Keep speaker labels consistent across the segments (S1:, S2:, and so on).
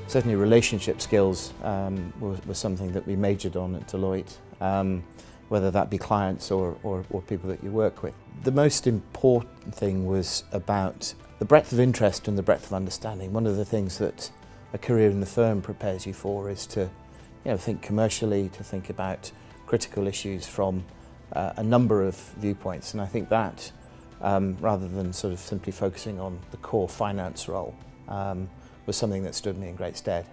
S1: Certainly relationship skills was something that we majored on at Deloitte, whether that be clients or people that you work with. The most important thing was about the breadth of interest and the breadth of understanding. One of the things that a career in the firm prepares you for is to think commercially, to think about critical issues from a number of viewpoints, and I think that rather than sort of simply focusing on the core finance role was something that stood me in great stead.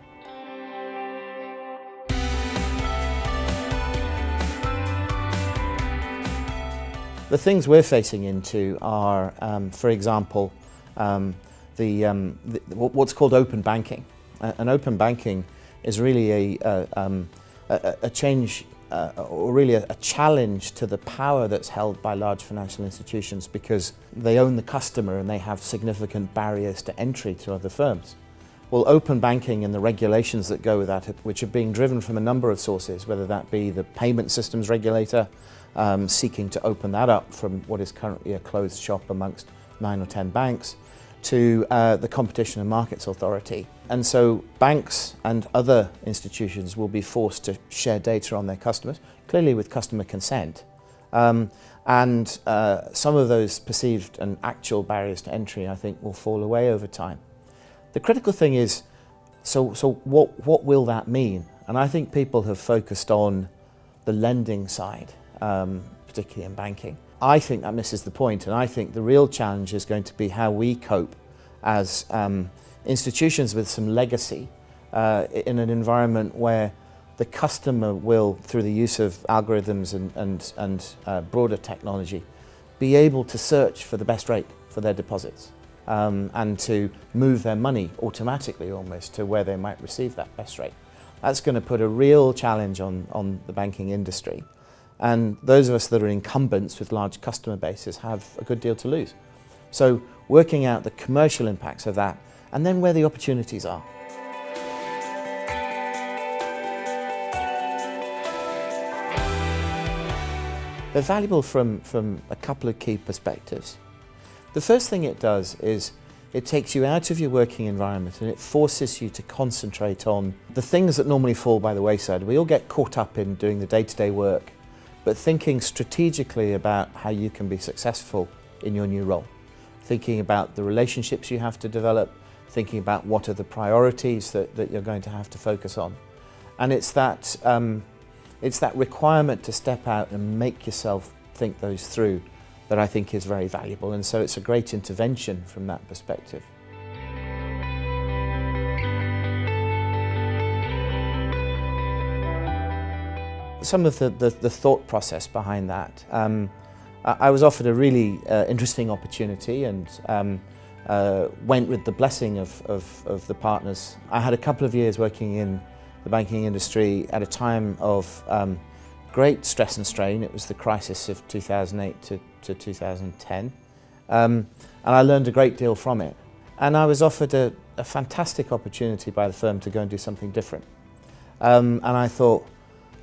S1: The things we're facing into are, for example, what's called open banking. And open banking is really a change, or really a challenge to the power that's held by large financial institutions, because they own the customer and they have significant barriers to entry to other firms. Well, open banking and the regulations that go with that, which are being driven from a number of sources, whether that be the payment systems regulator, seeking to open that up from what is currently a closed shop amongst 9 or 10 banks, to the Competition and Markets Authority. And so banks and other institutions will be forced to share data on their customers, clearly with customer consent. Some of those perceived and actual barriers to entry, I think, will fall away over time. The critical thing is, so what will that mean? And I think people have focused on the lending side, particularly in banking. I think that misses the point, and I think the real challenge is going to be how we cope as institutions with some legacy in an environment where the customer will, through the use of algorithms and broader technology, be able to search for the best rate for their deposits and to move their money automatically almost to where they might receive that best rate. That's going to put a real challenge on the banking industry. And those of us that are incumbents with large customer bases have a good deal to lose. So working out the commercial impacts of that, and then where the opportunities are. They're valuable from a couple of key perspectives. The first thing it does is it takes you out of your working environment and it forces you to concentrate on the things that normally fall by the wayside. We all get caught up in doing the day-to-day work, but thinking strategically about how you can be successful in your new role. Thinking about the relationships you have to develop, thinking about what are the priorities that you're going to have to focus on. And it's that requirement to step out and make yourself think those through that I think is very valuable, and so it's a great intervention from that perspective. Some of the thought process behind that. I was offered a really interesting opportunity and went with the blessing of the partners. I had a couple of years working in the banking industry at a time of great stress and strain. It was the crisis of 2008 to 2010. And I learned a great deal from it. And I was offered a fantastic opportunity by the firm to go and do something different. And I thought,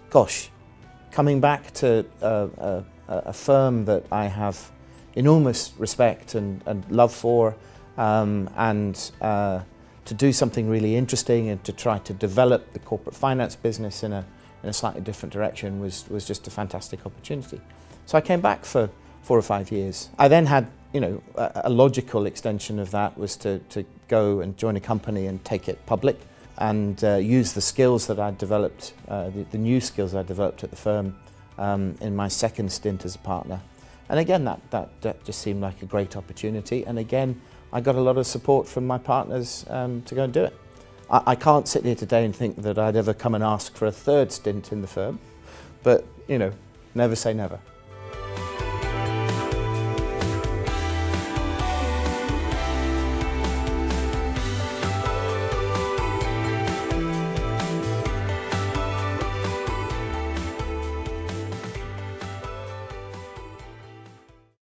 S1: gosh, coming back to a firm that I have enormous respect and love for, and to do something really interesting and to try to develop the corporate finance business in a slightly different direction was just a fantastic opportunity. So I came back for 4 or 5 years. I then had, a logical extension of that was to go and join a company and take it public and use the skills that I'd developed, the new skills I developed at the firm in my second stint as a partner. And again, that just seemed like a great opportunity. And again, I got a lot of support from my partners to go and do it. I can't sit here today and think that I'd ever come and ask for a third stint in the firm, but never say never.